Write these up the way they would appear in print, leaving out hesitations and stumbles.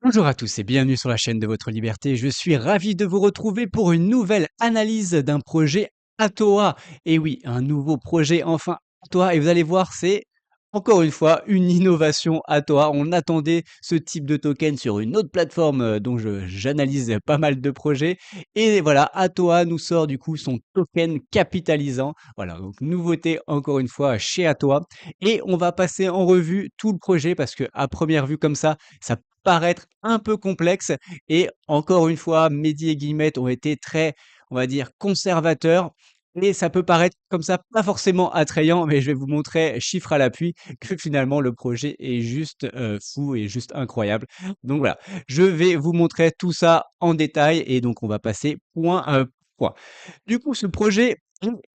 Bonjour à tous et bienvenue sur la chaîne de votre liberté. Je suis ravi de vous retrouver pour une nouvelle analyse d'un projet Atoa. Et oui, un nouveau projet enfin Atoa. Et vous allez voir, c'est encore une fois une innovation Atoa. On attendait ce type de token sur une autre plateforme dont j'analyse pas mal de projets. Et voilà, Atoa nous sort du coup son token capitalisant. Voilà, donc nouveauté encore une fois chez Atoa. Et on va passer en revue tout le projet parce que à première vue comme ça peut paraître un peu complexe et encore une fois, Mehdi et Guillemette ont été très, on va dire, conservateurs et ça peut paraître comme ça pas forcément attrayant, mais je vais vous montrer, chiffres à l'appui, que finalement le projet est juste, fou et juste incroyable. Donc voilà, je vais vous montrer tout ça en détail et donc on va passer point, point. Du coup, ce projet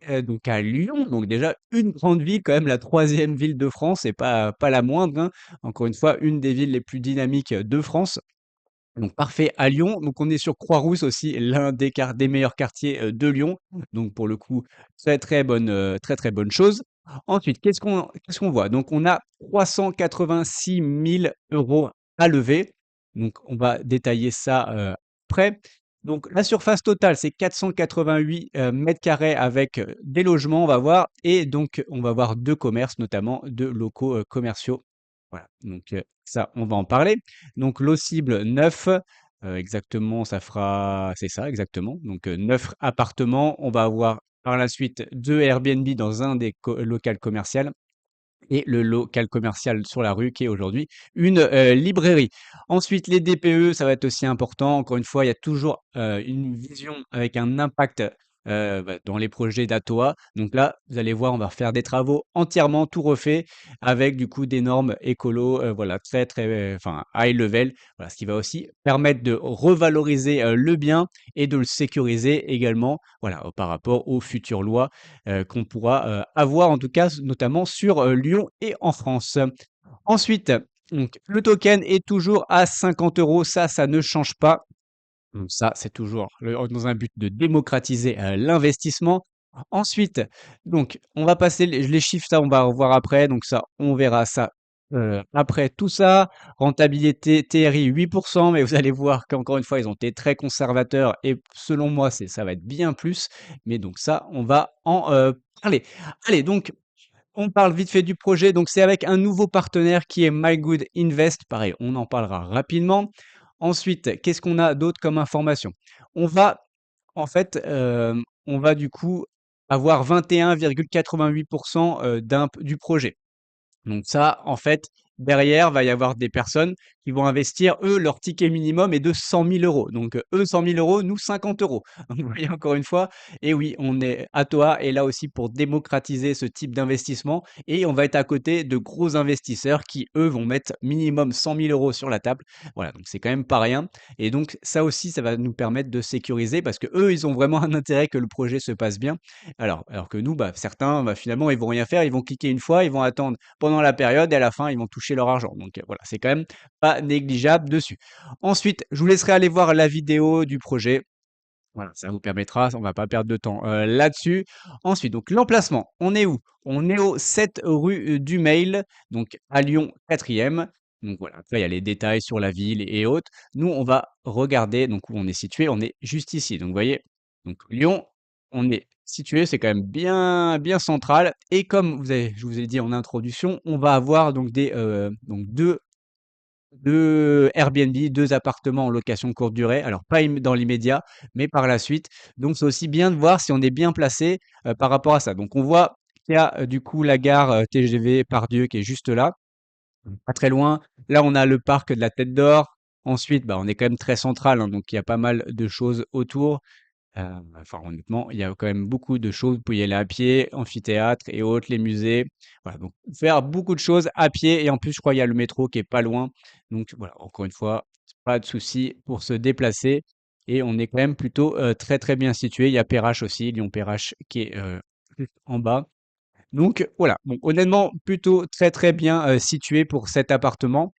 est, donc à Lyon, donc déjà une grande ville, quand même la troisième ville de France et pas la moindre, hein. Encore une fois, une des villes les plus dynamiques, de France. Donc parfait à Lyon. Donc on est sur Croix-Rousse aussi, l'un des meilleurs quartiers, de Lyon. Donc pour le coup, très bonne chose. Ensuite, qu'est-ce qu'on voit? Donc on a 386 000 € à lever. Donc on va détailler ça, après. Donc la surface totale, c'est 488, m² avec, des logements, on va voir et donc on va voir 2 commerces, notamment 2 locaux, commerciaux. Voilà, donc ça, on va en parler. Donc l'eau cible 9, exactement, ça fera c'est ça exactement, donc 9 appartements. On va avoir par la suite 2 Airbnb dans un des locales commerciales et le local commercial sur la rue qui est aujourd'hui une, librairie. Ensuite les DPE, ça va être aussi important. Encore une fois, il y a toujours, une vision avec un impact, dans les projets d'Atoa. Donc là, vous allez voir, on va refaire des travaux entièrement tout refait avec du coup des normes écolo, voilà très, enfin high level. Voilà, ce qui va aussi permettre de revaloriser, le bien et de le sécuriser également, voilà, par rapport aux futures lois qu'on pourra, avoir en tout cas, notamment sur, Lyon et en France. Ensuite, donc le token est toujours à 50 €, ça ne change pas. Donc ça, c'est toujours dans un but de démocratiser, l'investissement. Ensuite, donc on va passer les chiffres, ça on va revoir après, donc ça, on verra ça, après tout ça. Rentabilité TRI 8, mais vous allez voir qu'encore une fois, ils ont été très conservateurs et selon moi, ça va être bien plus. Mais donc ça, on va en, parler. Allez, donc on parle vite fait du projet. Donc c'est avec un nouveau partenaire qui est My Good Invest. Pareil, on en parlera rapidement. Ensuite, qu'est-ce qu'on a d'autre comme information? On va en fait, on va du coup avoir 21,88 du projet. Donc ça, en fait, derrière, va y avoir des personnes qui vont investir, eux, leur ticket minimum est de 100 000 €. Donc, eux, 100 000 €, nous 50 €. Donc, vous voyez encore une fois, et oui, on est Atoa est là aussi pour démocratiser ce type d'investissement et on va être à côté de gros investisseurs qui, eux, vont mettre minimum 100 000 € sur la table. Voilà, donc c'est quand même pas rien et donc ça aussi, ça va nous permettre de sécuriser parce que eux, ils ont vraiment un intérêt que le projet se passe bien. Alors que nous, bah, certains, bah, finalement, ils vont rien faire, ils vont cliquer une fois, ils vont attendre pendant la période et à la fin, ils vont toucher leur argent. Donc voilà, c'est quand même pas négligeable dessus. Ensuite, je vous laisserai aller voir la vidéo du projet. Voilà, ça vous permettra, on va pas perdre de temps là-dessus. Ensuite, donc l'emplacement, on est où? On est au 7 rue du Mail, donc à Lyon 4e. Donc voilà, après il y a les détails sur la ville et autres. Nous, on va regarder donc où on est situé, on est juste ici. Donc vous voyez, donc Lyon, on est situé, c'est quand même bien, bien central. Et comme je vous ai dit en introduction, on va avoir donc donc deux Airbnb, 2 appartements en location courte durée, alors pas dans l'immédiat, mais par la suite. Donc c'est aussi bien de voir si on est bien placé, par rapport à ça. Donc on voit qu'il y a, du coup la gare, TGV Pardieu qui est juste là, pas très loin. Là, on a le parc de la Tête d'Or. Ensuite, bah, on est quand même très central, hein, donc il y a pas mal de choses autour. Enfin honnêtement, il y a quand même beaucoup de choses. Vous pouvez y aller à pied, amphithéâtre et autres, les musées. Voilà, donc faire beaucoup de choses à pied et en plus, je crois, il y a le métro qui est pas loin. Donc voilà, encore une fois, pas de souci pour se déplacer et on est quand même plutôt, très, très bien situé. Il y a Perrache aussi, Lyon-Perrache qui est, juste en bas. Donc voilà, bon honnêtement, plutôt très, très bien, situé pour cet appartement.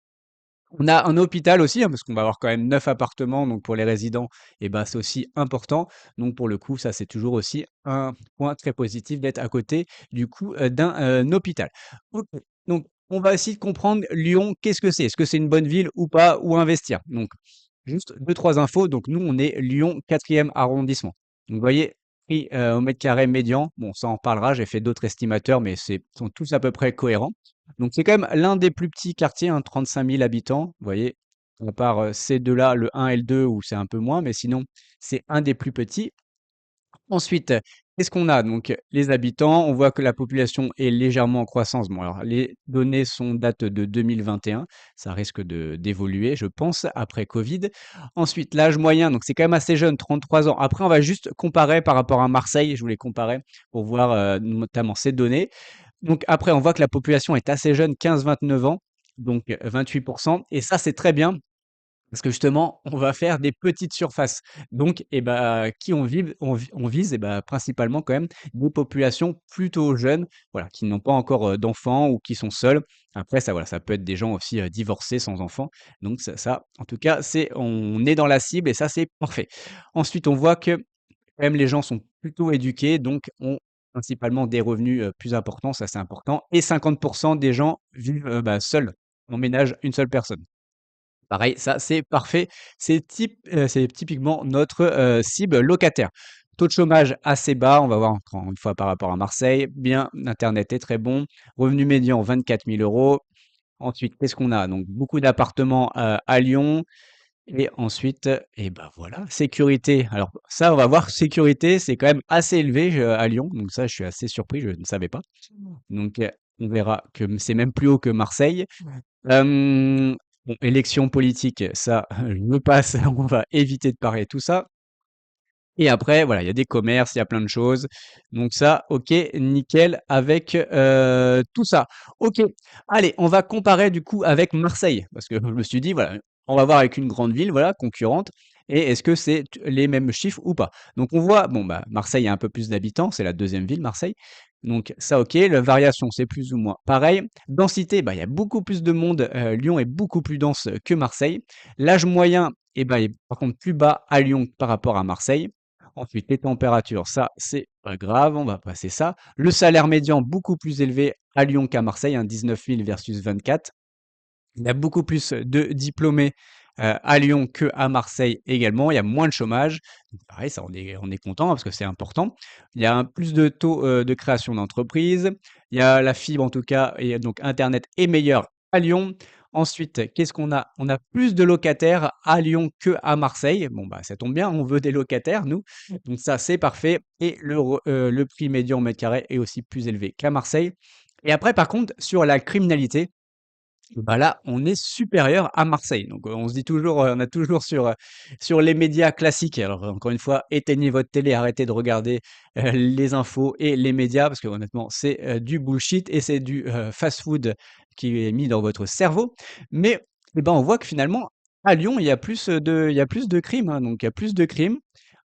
On a un hôpital aussi, hein, parce qu'on va avoir quand même 9 appartements, donc pour les résidents, et ben, c'est aussi important. Donc pour le coup, ça, c'est toujours aussi un point très positif d'être à côté, du coup, d'un, hôpital. OK, donc on va essayer de comprendre Lyon, qu'est-ce que c'est? Est-ce que c'est une bonne ville ou pas? Où investir? Donc, juste deux trois infos. Donc, nous, on est Lyon 4e arrondissement. Donc, vous voyez, prix au mètre carré médian. Bon, ça en parlera. J'ai fait d'autres estimateurs, mais sont tous à peu près cohérents. Donc, c'est quand même l'un des plus petits quartiers, hein, 35 000 habitants. Vous voyez, à part ces deux-là, le un et le 2, où c'est un peu moins, mais sinon, c'est un des plus petits. Ensuite, qu'est-ce qu'on a? Donc, les habitants, on voit que la population est légèrement en croissance. Bon, alors, les données datent de 2021. Ça risque d'évoluer, je pense, après Covid. Ensuite, l'âge moyen, donc c'est quand même assez jeune, 33 ans. Après, on va juste comparer par rapport à Marseille. Je voulais comparer pour voir notamment ces données. Donc, après, on voit que la population est assez jeune, 15-29 ans, donc 28%. Et ça, c'est très bien parce que justement, on va faire des petites surfaces. Donc, qui on vise principalement quand même des populations plutôt jeunes, voilà, qui n'ont pas encore d'enfants ou qui sont seuls. Après, ça, voilà, ça peut être des gens aussi divorcés sans enfants. Donc, en tout cas, on est dans la cible et ça, c'est parfait. Ensuite, on voit que quand même les gens sont plutôt éduqués, donc ont principalement des revenus plus importants, ça c'est important. Et 50% des gens vivent seuls, en ménage une seule personne. Pareil, ça, c'est parfait. C'est typiquement notre, cible locataire. Taux de chômage assez bas, on va voir encore une fois par rapport à Marseille. Bien, internet est très bon. Revenu médian 24 000 €. Ensuite, qu'est-ce qu'on a? Donc beaucoup d'appartements, à Lyon et ensuite, voilà, sécurité. Alors ça, on va voir sécurité, c'est quand même assez élevé, à Lyon, donc ça, je suis assez surpris, je ne savais pas. Donc, on verra que c'est même plus haut que Marseille. Bon, élection politique, ça, je me passe, on va éviter de parler de tout ça. Et après, voilà, il y a des commerces, il y a plein de choses. Donc ça, OK, nickel avec, tout ça. OK, allez, on va comparer du coup avec Marseille. Parce que je me suis dit, voilà, on va voir avec une grande ville, voilà, concurrente. Et est-ce que c'est les mêmes chiffres ou pas? Donc on voit, bon, bah, Marseille a un peu plus d'habitants, c'est la deuxième ville, Marseille. Donc ça, OK. La variation, c'est plus ou moins pareil. Densité, bah, il y a beaucoup plus de monde. Lyon est beaucoup plus dense que Marseille. L'âge moyen, est par contre plus bas à Lyon par rapport à Marseille. Ensuite, les températures, ça, c'est pas grave, on va passer ça. Le salaire médian, beaucoup plus élevé à Lyon qu'à Marseille, hein, 19 000 versus 24. Il y a beaucoup plus de diplômés à Lyon qu'à Marseille également. Il y a moins de chômage. Donc, pareil, ça, on est content parce que c'est important. Il y a un plus de taux de création d'entreprises. Il y a la fibre en tout cas, et donc Internet est meilleur à Lyon. Ensuite, qu'est-ce qu'on a? On a plus de locataires à Lyon qu'à Marseille. Bon, bah, ça tombe bien, on veut des locataires, nous. Donc ça, c'est parfait. Et le prix médian au mètre carré est aussi plus élevé qu'à Marseille. Et après, par contre, sur la criminalité, bah là, on est supérieur à Marseille. Donc, on se dit toujours, on a toujours sur les médias classiques. Alors, encore une fois, éteignez votre télé, arrêtez de regarder les infos et les médias, parce que honnêtement, c'est du bullshit et c'est du fast-food qui est mis dans votre cerveau. Mais, on voit que finalement, à Lyon, il y a plus de crimes, hein. Donc, il y a plus de crimes,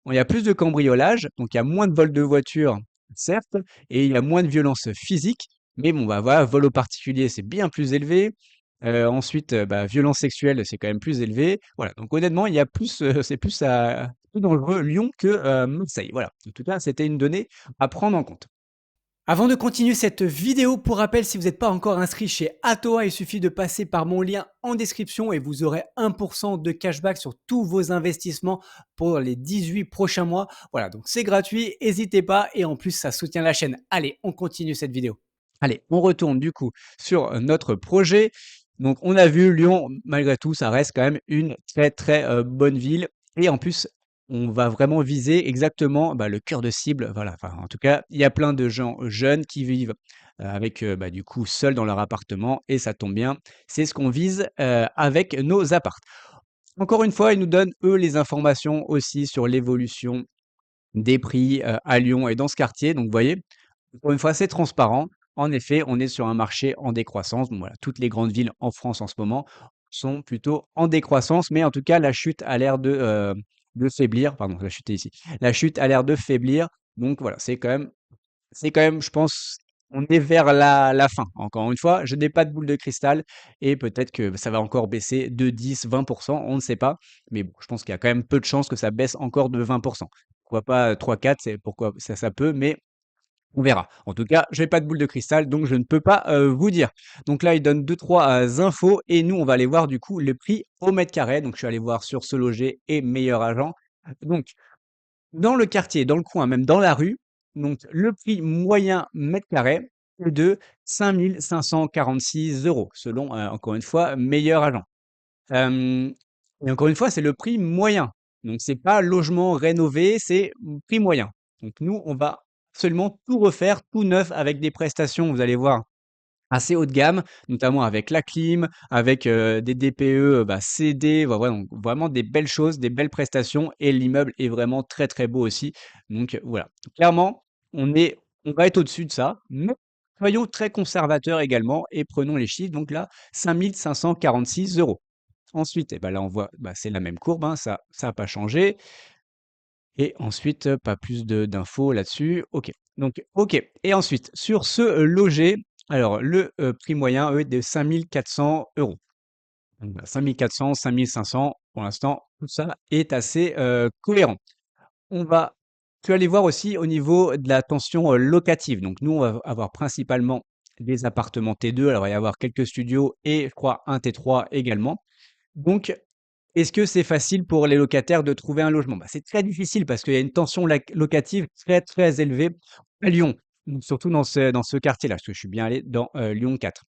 il y a plus de cambriolages, donc il y a moins de vols de voitures, certes, et il y a moins de violences physiques. Mais bon, bah voilà, vol au particulier, c'est bien plus élevé. Ensuite, violence sexuelle, c'est quand même plus élevé. Voilà, donc honnêtement, il y a plus, c'est plus dangereux Lyon que, Marseille. Voilà, en tout cas, c'était une donnée à prendre en compte. Avant de continuer cette vidéo, pour rappel, si vous n'êtes pas encore inscrit chez Atoa, il suffit de passer par mon lien en description et vous aurez 1% de cashback sur tous vos investissements pour les 18 prochains mois. Voilà, donc c'est gratuit, n'hésitez pas et en plus, ça soutient la chaîne. Allez, on continue cette vidéo. Allez, on retourne du coup sur notre projet. Donc, on a vu Lyon, malgré tout, ça reste quand même une très très bonne ville. Et en plus, on va vraiment viser exactement le cœur de cible. Voilà, enfin, en tout cas, il y a plein de gens jeunes qui vivent avec du coup seuls dans leur appartement. Et ça tombe bien, c'est ce qu'on vise avec nos apparts. Encore une fois, ils nous donnent eux les informations aussi sur l'évolution des prix à Lyon et dans ce quartier. Donc, vous voyez, encore une fois, c'est transparent. En effet, on est sur un marché en décroissance. Bon, voilà, toutes les grandes villes en France en ce moment sont plutôt en décroissance, mais en tout cas, la chute a l'air de faiblir. Pardon, la chute est ici. La chute a l'air de faiblir. Donc voilà, c'est quand même, je pense, on est vers la fin. Encore une fois, je n'ai pas de boule de cristal et peut-être que ça va encore baisser de 10, 20%, on ne sait pas. Mais bon, je pense qu'il y a quand même peu de chances que ça baisse encore de 20%. Pourquoi pas 3, 4, c'est pourquoi ça peut, mais On verra. En tout cas, j'ai pas de boule de cristal, donc je ne peux pas, vous dire. Donc là, il donne deux trois infos et nous, on va aller voir du coup le prix au mètre carré. Donc je suis allé voir sur Se Loger et Meilleur Agent. Donc dans le quartier, dans le coin, même dans la rue, donc le prix moyen mètre carré est de 5 546 € selon, encore une fois, Meilleur Agent. Hem et encore une fois, c'est le prix moyen. Donc c'est pas logement rénové, c'est prix moyen. Donc nous, on va absolument tout refaire, tout neuf avec des prestations, vous allez voir, assez haut de gamme, notamment avec la clim, avec, des DPE, bah, CD, voilà, donc vraiment des belles choses, des belles prestations et l'immeuble est vraiment très, très beau aussi. Donc voilà. Clairement, on va être au-dessus de ça, mais soyons très conservateurs également et prenons les chiffres. Donc là, 5 546 €. Ensuite, et bah, là, on voit, bah, c'est la même courbe, hein, ça a pas changé et ensuite, pas plus de d'infos là-dessus. OK. Donc OK et ensuite sur Ce Loger, alors le, prix moyen, est de 5 400 €. Donc voilà, 5 400, 5 500 pour l'instant, tout ça est assez, cohérent. On va Tu vas aller voir aussi au niveau de la tension, locative. Donc nous, on va avoir principalement des appartements T2, alors il va y avoir quelques studios et je crois un T3 également. Donc est-ce que c'est facile pour les locataires de trouver un logement? Bah, c'est très difficile parce qu'il y a une tension locative très, très élevée à Lyon, donc surtout dans ce quartier-là, parce que je suis bien allé dans Lyon 4.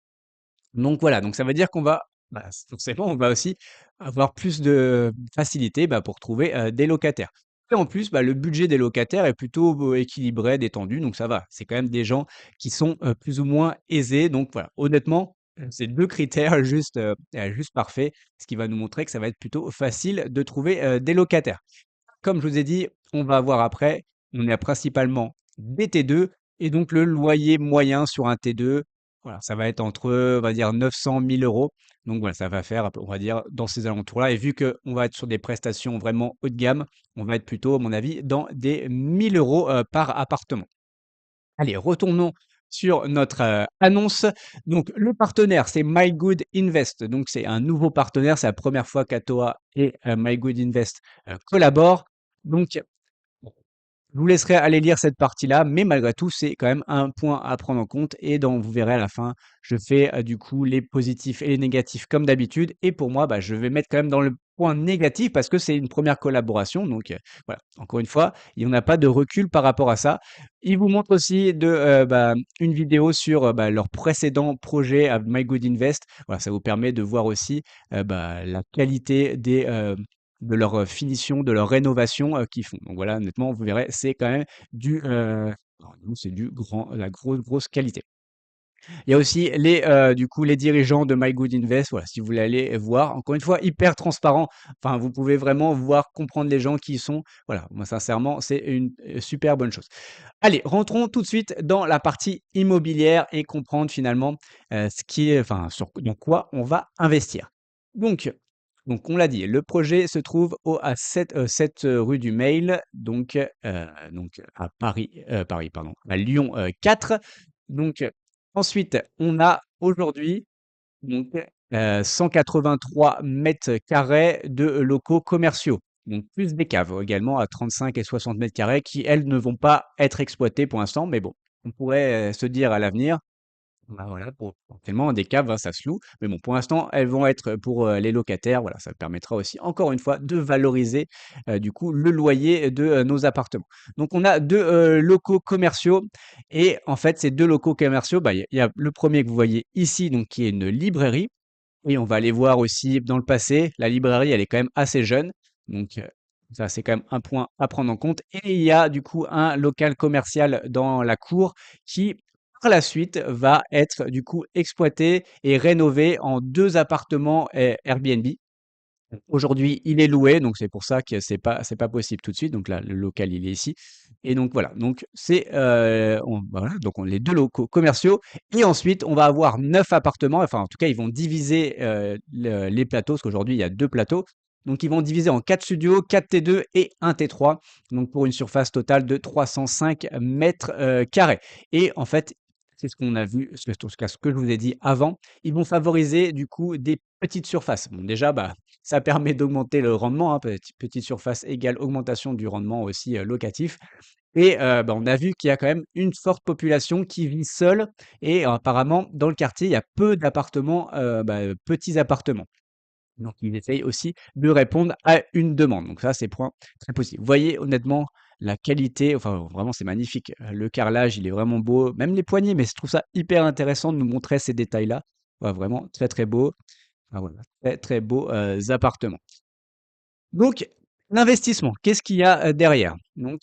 Donc voilà, donc ça veut dire qu'on va, bah, forcément, on va aussi avoir plus de facilité, bah, pour trouver, des locataires. Et en plus, bah, le budget des locataires est plutôt, équilibré, détendu, donc ça va. C'est quand même des gens qui sont, plus ou moins aisés, donc voilà. Honnêtement, c'est 2 critères juste parfaits, ce qui va nous montrer que ça va être plutôt facile de trouver, des locataires. Comme je vous ai dit, on va voir après, on a principalement des T2 et donc le loyer moyen sur un T2, voilà, ça va être entre, on va dire 900 000 €. Donc voilà, ça va faire, on va dire, dans ces alentours-là. Et vu qu'on va être sur des prestations vraiment haut de gamme, on va être plutôt, à mon avis, dans des 1 000 € par appartement. Allez, retournons sur notre annonce. Donc, le partenaire, c'est My Good Invest. Donc, c'est un nouveau partenaire. C'est la première fois qu'Atoa et My Good Invest collaborent. Donc, je vous laisserai aller lire cette partie-là, mais malgré tout, c'est quand même un point à prendre en compte. Et donc, vous verrez à la fin, je fais du coup les positifs et les négatifs comme d'habitude. Et pour moi, bah, je vais mettre quand même dans le point négatif parce que c'est une première collaboration. Donc, voilà, encore une fois, il n'y en a pas de recul par rapport à ça. Ils vous montrent aussi bah, une vidéo sur bah, leur précédent projet à My Good Invest. Voilà, ça vous permet de voir aussi bah, la qualité de leur, finition, de leur rénovation, qu'ils font. Donc voilà, honnêtement, vous verrez, c'est quand même du, alors nous, c'est du grand la grosse, grosse qualité. Il y a aussi du coup, les dirigeants de My Good Invest, voilà, si vous voulez aller voir. Encore une fois, hyper transparent. Enfin, vous pouvez vraiment voir, comprendre les gens qui y sont. Voilà, moi, sincèrement, c'est une, super bonne chose. Allez, rentrons tout de suite dans la partie immobilière et comprendre finalement, ce qui est enfin, dans quoi on va investir. Donc on l'a dit, le projet se trouve à 7 rue du Mail, donc à Paris, pardon, à Lyon, 4. Donc ensuite, on a aujourd'hui donc 183 mètres carrés de locaux commerciaux, donc plus des caves également à 35 et 60 mètres carrés qui, elles, ne vont pas être exploitées pour l'instant, mais bon, on pourrait, se dire à l'avenir, bah, voilà, pour potentiellement des caves, hein, ça se loue, mais bon, pour l'instant, elles vont être pour, les locataires, voilà, ça permettra aussi, encore une fois, de valoriser, du coup, le loyer de, nos appartements. Donc on a 2 locaux commerciaux et en fait, ces 2 locaux commerciaux, bah, il y a le premier que vous voyez ici, donc qui est une librairie et on va aller voir aussi dans le passé, la librairie, elle est quand même assez jeune, donc ça, c'est quand même un point à prendre en compte et il y a du coup un local commercial dans la cour qui, par la suite, va être du coup exploité et rénové en 2 appartements Airbnb. Aujourd'hui, il est loué, donc c'est pour ça que c'est pas possible tout de suite. Donc là, le local, il est ici et donc voilà, donc c'est, bah, voilà, donc on les 2 locaux commerciaux et ensuite on va avoir 9 appartements, enfin en tout cas, ils vont diviser, les plateaux, parce qu'aujourd'hui il y a 2 plateaux. Donc ils vont diviser en 4 studios, 4 T2 et 1 T3, donc pour une surface totale de 305 mètres carrés et en fait, c'est ce qu'on a vu, ce que je vous ai dit avant, ils vont favoriser du coup des petites surfaces. Bon déjà, bah, ça permet d'augmenter le rendement, hein, petite surface égale augmentation du rendement aussi, locatif et on a vu qu'il y a quand même une forte population qui vit seule et apparemment dans le quartier, il y a peu d'appartements, petits appartements. Donc ils essayent aussi de répondre à une demande. Donc ça, c'est point très positif. Vous voyez honnêtement la qualité, enfin vraiment c'est magnifique. Le carrelage, il est vraiment beau, même les poignées, mais je trouve ça hyper intéressant de nous montrer ces détails-là. Ouais, vraiment très, très beau. Ah voilà, très, très beaux, appartements. Donc l'investissement, qu'est-ce qu'il y a, derrière? Donc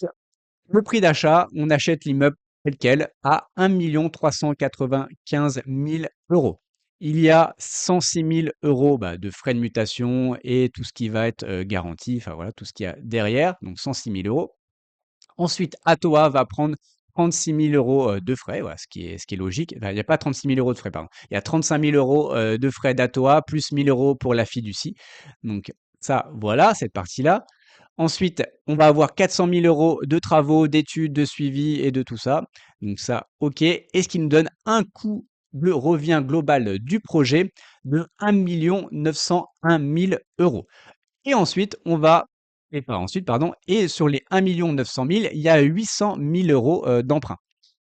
le prix d'achat, on achète l'immeuble tel quel à 1 395 000 euros. Il y a 106 000 euros de frais de mutation et tout ce qui va être garanti, enfin voilà, tout ce qu'il y a derrière, donc 106 000 euros. Ensuite, Atoa va prendre 36 000 euros de frais, voilà, ce qui est logique. Enfin, il n'y a pas 36 000 euros de frais, pardon. Il y a 35 000 euros de frais d'Atoa, plus 1 000 euros pour la fiducie. Donc ça, voilà, cette partie-là. Ensuite, on va avoir 400 000 euros de travaux, d'études, de suivi et de tout ça. Donc ça, OK. Et ce qui nous donne un coût de revient global du projet de 1 901 000 euros. Et ensuite, on va et pas ensuite, pardon, et sur les 1 900 000, il y a 800 000 euros d'emprunt.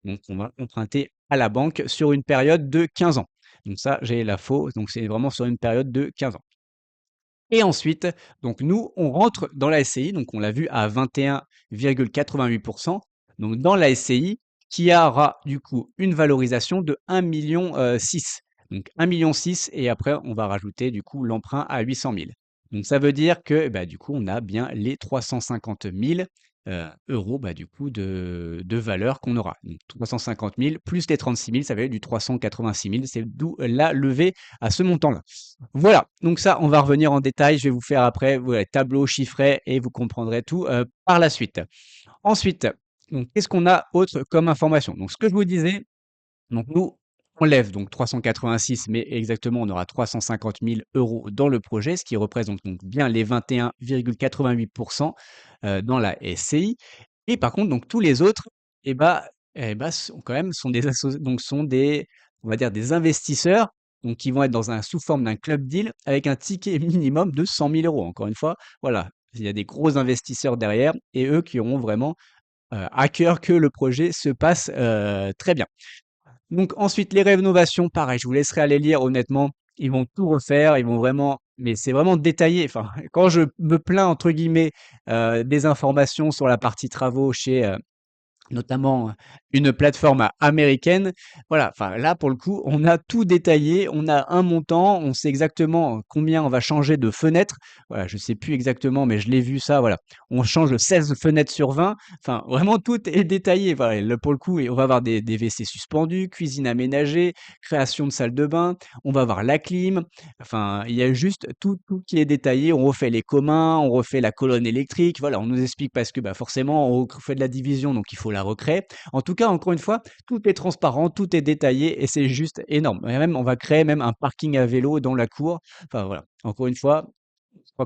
Donc on va emprunter à la banque sur une période de 15 ans. Donc ça, j'ai la faux, donc c'est vraiment sur une période de 15 ans. Et ensuite, donc nous, on rentre dans la SCI, donc on l'a vu à 21,88%. Donc dans la SCI, qui aura du coup une valorisation de 1,6 million. Donc 1,6 million et après, on va rajouter du coup l'emprunt à 800 000. Donc ça veut dire que du coup, on a bien les 350 000 euros du coup de valeur qu'on aura. Donc 350 000 plus les 36 000, ça va être du 386 000. C'est d'où la levée à ce montant-là. Voilà, donc ça, on va revenir en détail. Je vais vous faire après voilà, tableau chiffré et vous comprendrez tout par la suite. Ensuite, donc, qu'est-ce qu'on a autre comme information? Donc, ce que je vous disais, donc nous, on lève donc 386, mais exactement, on aura 350 000 euros dans le projet, ce qui représente donc bien les 21,88% dans la SCI. Et par contre, donc tous les autres, sont quand même sont des donc sont des, on va dire des investisseurs, donc qui vont être dans un sous forme d'un club deal avec un ticket minimum de 100 000 euros. Encore une fois, voilà, il y a des gros investisseurs derrière et eux qui auront vraiment à cœur que le projet se passe très bien. Donc ensuite, les rénovations, pareil, je vous laisserai aller lire honnêtement. Ils vont tout refaire, ils vont vraiment, mais c'est vraiment détaillé. Enfin, quand je me plains entre guillemets des informations sur la partie travaux chez notamment une plateforme américaine. Voilà, enfin là pour le coup, on a tout détaillé, on a un montant, on sait exactement combien on va changer de fenêtres. Voilà, je sais plus exactement, mais je l'ai vu ça, voilà. On change 16 fenêtres sur 20. Enfin, vraiment tout est détaillé. Voilà, là, pour le coup, et on va avoir des WC suspendus, cuisine aménagée, création de salle de bain, on va avoir la clim. Enfin, il y a juste tout qui est détaillé. On refait les communs, on refait la colonne électrique. Voilà, on nous explique parce que forcément, on fait de la division, donc il faut la recréer. En tout cas, encore une fois, tout est transparent, tout est détaillé et c'est juste énorme. Et même, on va créer même un parking à vélo dans la cour. Enfin voilà, encore une fois,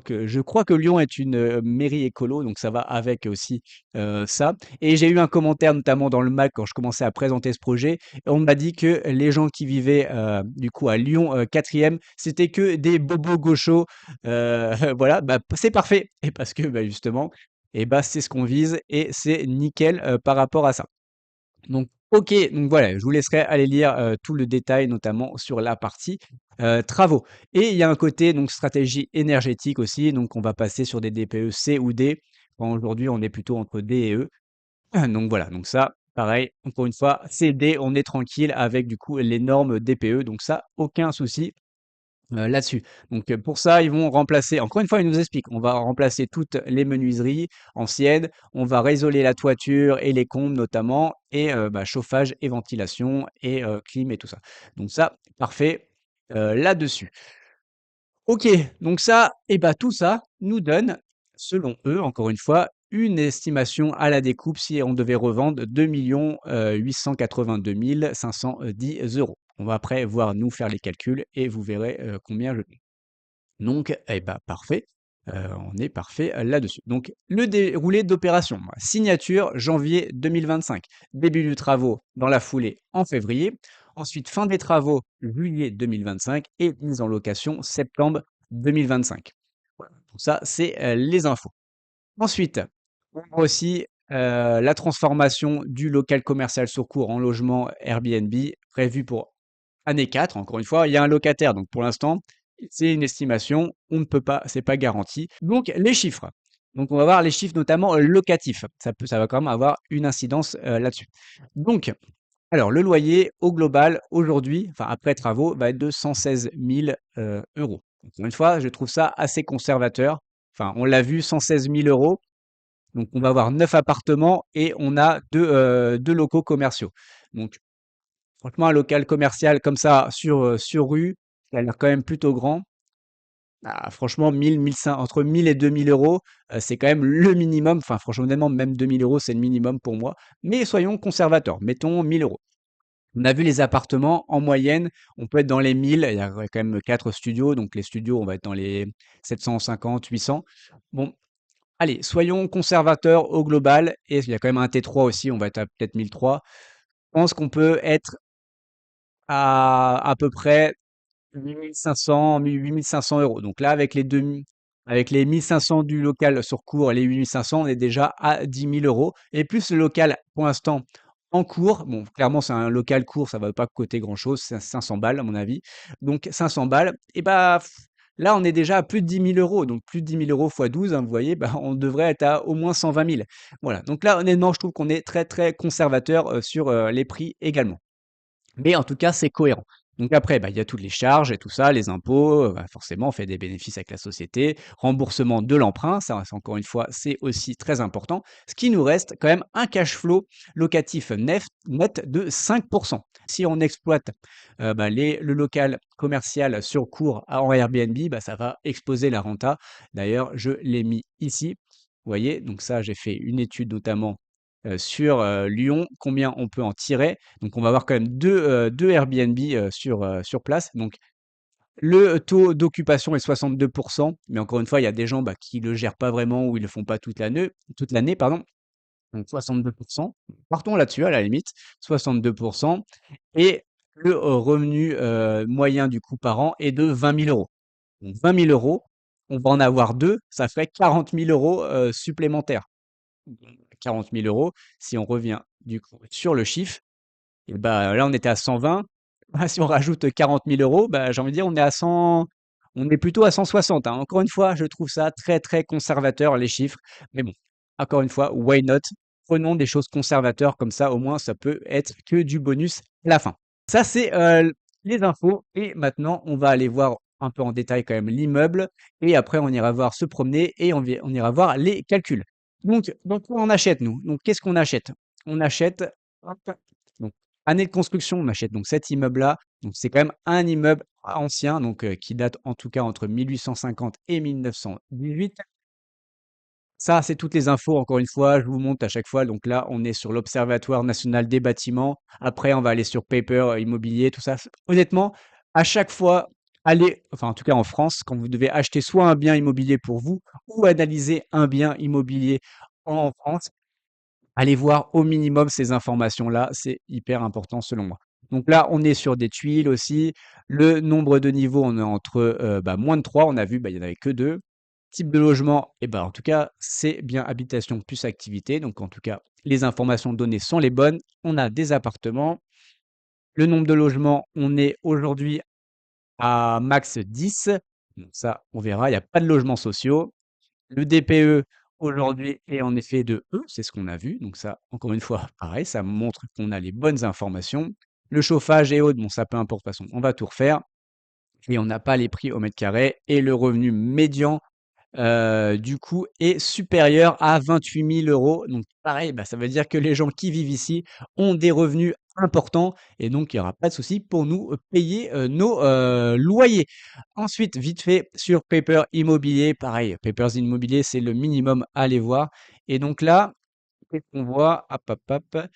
je crois que Lyon est une mairie écolo, donc ça va avec aussi ça. Et j'ai eu un commentaire notamment dans le MAC quand je commençais à présenter ce projet. On m'a dit que les gens qui vivaient du coup à Lyon 4e, c'était que des bobos gauchos. Voilà, c'est parfait. Et parce que justement, c'est ce qu'on vise et c'est nickel par rapport à ça. Donc, OK, donc voilà, je vous laisserai aller lire, tout le détail, notamment sur la partie, travaux. Et il y a un côté donc stratégie énergétique aussi, donc on va passer sur des DPE C ou D, quand aujourd'hui on est plutôt entre D et E. Donc voilà, donc ça, pareil, encore une fois, c'est D, on est tranquille avec du coup les normes DPE, donc ça, aucun souci là-dessus. Donc, pour ça, ils vont remplacer encore une fois, ils nous expliquent, on va remplacer toutes les menuiseries anciennes, on va réisoler la toiture et les combles notamment et chauffage et ventilation et clim et tout ça. Donc ça, parfait, là-dessus. OK, donc ça tout ça nous donne, selon eux, encore une fois, une estimation à la découpe si on devait revendre 2 882 510 €. On va après voir nous faire les calculs et vous verrez, combien je donc parfait, on est parfait, là-dessus. Donc le déroulé d'opération, signature janvier 2025, début du travaux dans la foulée en février, ensuite fin des travaux juillet 2025 et mise en location septembre 2025. Voilà, donc ça c'est, les infos. Ensuite, on voit aussi La transformation du local commercial sur cours en logement Airbnb prévue pour année 4. Encore une fois, il y a un locataire, donc pour l'instant, c'est une estimation, on ne peut pas, c'est pas garanti. Donc les chiffres. Donc on va voir les chiffres notamment locatifs. Ça va quand même avoir une incidence là-dessus. Donc, alors le loyer au global aujourd'hui, enfin après travaux, va être de 116 000 euros. Encore une fois, je trouve ça assez conservateur. Enfin, on l'a vu, 116 000 euros. Donc on va avoir 9 appartements et on a deux locaux commerciaux. Donc franchement, un local commercial comme ça sur rue, qui a l'air quand même plutôt grand. Ah, franchement, 1 500, entre 1000 et 2000 euros, c'est quand même le minimum. Enfin, franchement, honnêtement, même 2000 euros, c'est le minimum pour moi. Mais soyons conservateurs, mettons 1000 euros. On a vu les appartements, en moyenne, on peut être dans les 1000. Il y a ouais, quand même 4 studios, donc les studios, on va être dans les 750, 800. Bon, allez, soyons conservateurs au global. Et il y a quand même un T3 aussi, on va être à peut-être 1003. Je pense qu'on peut être à peu près 8 500 euros. Donc là, avec les 1500 du local sur cours et les 8500, on est déjà à 10 000 euros. Et plus le local, pour l'instant, en cours, bon, clairement, c'est un local court, ça va pas coûter grand-chose, c'est 500 balles, à mon avis. Donc 500 balles, et bah, là, on est déjà à plus de 10 000 euros. Donc plus de 10 000 euros fois 12, hein, vous voyez, bah, on devrait être à au moins 120 000. Voilà. Donc là, honnêtement, je trouve qu'on est très, très conservateur sur les prix également. Mais en tout cas, c'est cohérent. Donc après, bah, il y a toutes les charges et tout ça, les impôts, bah, forcément, on fait des bénéfices avec la société, remboursement de l'emprunt, ça, c'est encore une fois, c'est aussi très important. Ce qui nous reste quand même un cash flow locatif net de 5%. Si on exploite bah, le local commercial sur cours en Airbnb, bah, ça va exploser la renta. D'ailleurs, je l'ai mis ici. Vous voyez, donc ça, j'ai fait une étude notamment sur Lyon, combien on peut en tirer. Donc on va avoir quand même deux Airbnb sur place. Donc le taux d'occupation est 62%, mais encore une fois, il y a des gens bah, qui le gèrent pas vraiment ou ils le font pas toute l'année, pardon. Donc 62%. Partons là-dessus à la limite, 62%. Et le revenu moyen du coup par an est de 20 000 euros. Donc 20 000 euros, on va en avoir deux, ça ferait 40 000 euros supplémentaires. 40 000 euros. Si on revient du coup sur le chiffre, et bah, là, on était à 120. Bah, si on rajoute 40 000 euros, bah, j'ai envie de dire, on est à 100, on est plutôt à 160, hein. Encore une fois, je trouve ça très, très conservateur, les chiffres. Mais bon, encore une fois, why not? Prenons des choses conservateurs, comme ça, au moins, ça peut être que du bonus à la fin. Ça, c'est les infos. Et maintenant, on va aller voir un peu en détail quand même l'immeuble. Et après, on ira voir se promener et on ira voir les calculs. Donc quoi on achète, nous? Donc, qu'est-ce qu'on achète? On achète, hop, donc, année de construction, on achète donc cet immeuble-là. Donc, c'est quand même un immeuble ancien, donc qui date en tout cas entre 1850 et 1918. Ça, c'est toutes les infos, encore une fois, je vous montre à chaque fois. Donc là, on est sur l'Observatoire national des bâtiments. Après, on va aller sur Paper Immobilier, tout ça. Honnêtement, à chaque fois, allez, enfin en tout cas en France, quand vous devez acheter soit un bien immobilier pour vous ou analyser un bien immobilier en France, allez voir au minimum ces informations-là, c'est hyper important selon moi. Donc là, on est sur des tuiles aussi. Le nombre de niveaux, on est entre bah, moins de 3. On a vu, bah, il n'y en avait que 2. Type de logement, et ben, en tout cas, c'est bien habitation plus activité. Donc en tout cas, les informations données sont les bonnes. On a des appartements. Le nombre de logements, on est aujourd'hui à max 10. Donc ça, on verra, il n'y a pas de logements sociaux. Le DPE aujourd'hui est en effet de E, c'est ce qu'on a vu. Donc ça, encore une fois, pareil, ça montre qu'on a les bonnes informations. Le chauffage et autres, bon, ça peu importe, de toute façon, on va tout refaire. Et on n'a pas les prix au mètre carré. Et le revenu médian, du coup, est supérieur à 28 000 euros. Donc pareil, bah, ça veut dire que les gens qui vivent ici ont des revenus importants et donc il n'y aura pas de souci pour nous payer nos loyers. Ensuite, vite fait, sur Paper Immobilier, pareil, Papers Immobilier, c'est le minimum à aller voir. Et donc là, qu'est-ce qu'on voit? Hop, hop, hop,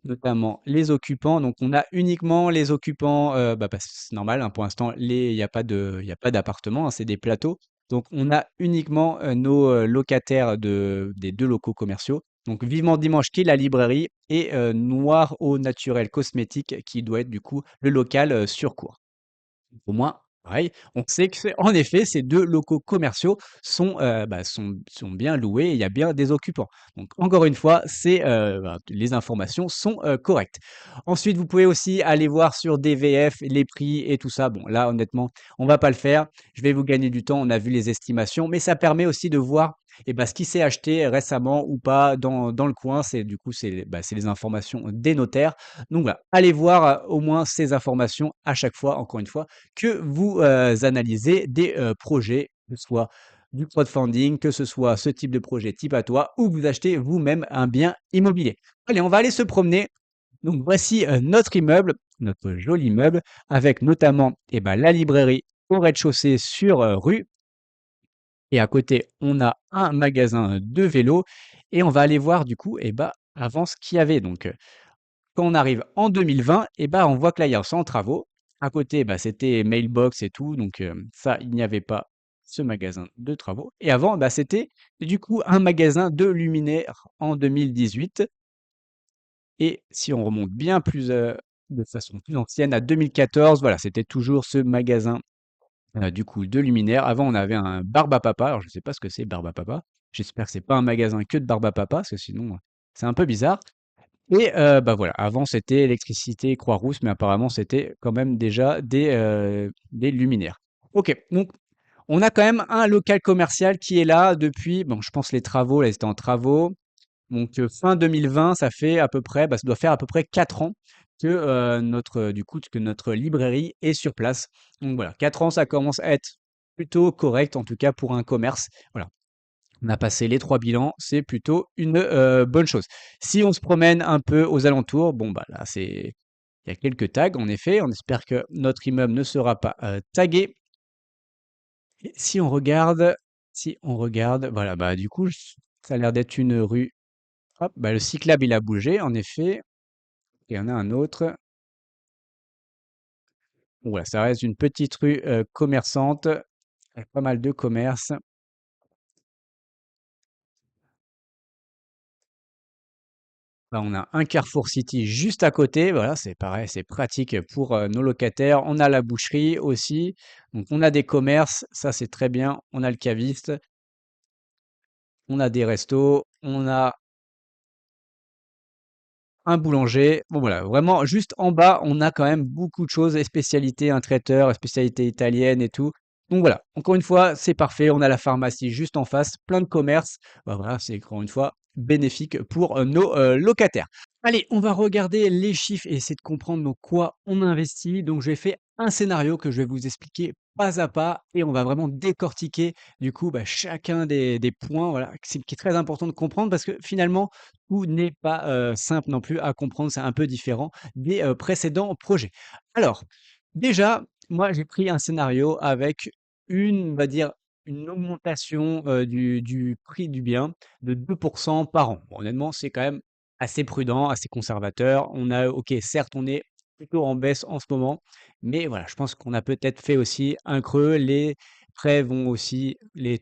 notamment les occupants. Donc on a uniquement les occupants, bah, parce que c'est normal, hein, pour l'instant, il y a pas d'appartement, hein, c'est des plateaux. Donc on a uniquement nos locataires des deux locaux commerciaux. Donc Vivement Dimanche qui est la librairie et Noir au Naturel Cosmétique qui doit être du coup le local sur cours. Au moins, pareil, on sait que c'est en effet, ces 2 locaux commerciaux sont bien loués et il y a bien des occupants. Donc encore une fois, les informations sont, correctes. Ensuite, vous pouvez aussi aller voir sur DVF les prix et tout ça. Bon là, honnêtement, on va pas le faire. Je vais vous gagner du temps, on a vu les estimations, mais ça permet aussi de voir, ce qui s'est acheté récemment ou pas dans le coin. C'est les informations des notaires. Donc voilà, allez voir, au moins ces informations à chaque fois, encore une fois, que vous, analysez des, projets, que ce soit du crowdfunding, que ce soit ce type de projet type à toi ou que vous achetez vous-même un bien immobilier. Allez, on va aller se promener. Donc voici, notre immeuble, notre joli immeuble avec notamment, la librairie au rez-de-chaussée sur, rue et à côté, on a un magasin de vélos et on va aller voir du coup, avant ce qu'il y avait. Donc, quand on arrive en 2020, on voit que là, il y a c'est en travaux. À côté, c'était mailbox et tout, donc ça, il n'y avait pas ce magasin de travaux. Et avant, c'était du coup un magasin de luminaires en 2018. Et si on remonte bien plus, de façon plus ancienne, à 2014, voilà, c'était toujours ce magasin, du coup, de luminaires. Avant, on avait un Barbapapa. Alors, je ne sais pas ce que c'est Barbapapa. J'espère que c'est pas un magasin que de Barbapapa, parce que sinon, c'est un peu bizarre. Et voilà, avant c'était électricité Croix-Rousse, mais apparemment c'était quand même déjà des luminaires. OK, donc on a quand même un local commercial qui est là depuis, bon je pense les travaux, là, ils étaient en travaux, donc fin 2020, ça fait à peu près, ça doit faire à peu près 4 ans que, que notre librairie est sur place. Donc voilà, 4 ans, ça commence à être plutôt correct, en tout cas pour un commerce. Voilà. On a passé les 3 bilans, c'est plutôt une, bonne chose. Si on se promène un peu aux alentours, bon, là, il y a quelques tags en effet. On espère que notre immeuble ne sera pas, tagué et si on regarde, voilà, du coup, ça a l'air d'être une rue. Hop, le cyclable, il a bougé en effet. Il y en a un autre. Voilà, ça reste une petite rue, commerçante, avec pas mal de commerces. Là, on a un Carrefour City juste à côté. Voilà, c'est pareil, c'est pratique pour nos locataires. On a la boucherie aussi. Donc, on a des commerces. Ça, c'est très bien. On a le caviste. On a des restos. On a un boulanger. Bon, voilà, vraiment, juste en bas, on a quand même beaucoup de choses, des spécialités, un traiteur, des spécialités italiennes et tout. Donc voilà, encore une fois, c'est parfait. On a la pharmacie juste en face, plein de commerces. Voilà, c'est encore une fois bénéfique pour nos locataires. Allez, on va regarder les chiffres et essayer de comprendre dans quoi on investit. Donc, j'ai fait un scénario que je vais vous expliquer pas à pas et on va vraiment décortiquer du coup chacun des points. Voilà, qui est très important de comprendre parce que finalement, tout n'est pas simple non plus à comprendre. C'est un peu différent des précédents projets. Alors, déjà, moi, j'ai pris un scénario avec on va dire, une augmentation du prix du bien de 2% par an. Bon, honnêtement, c'est quand même assez prudent, assez conservateur. OK, certes, on est plutôt en baisse en ce moment, mais voilà, je pense qu'on a peut-être fait aussi un creux. Les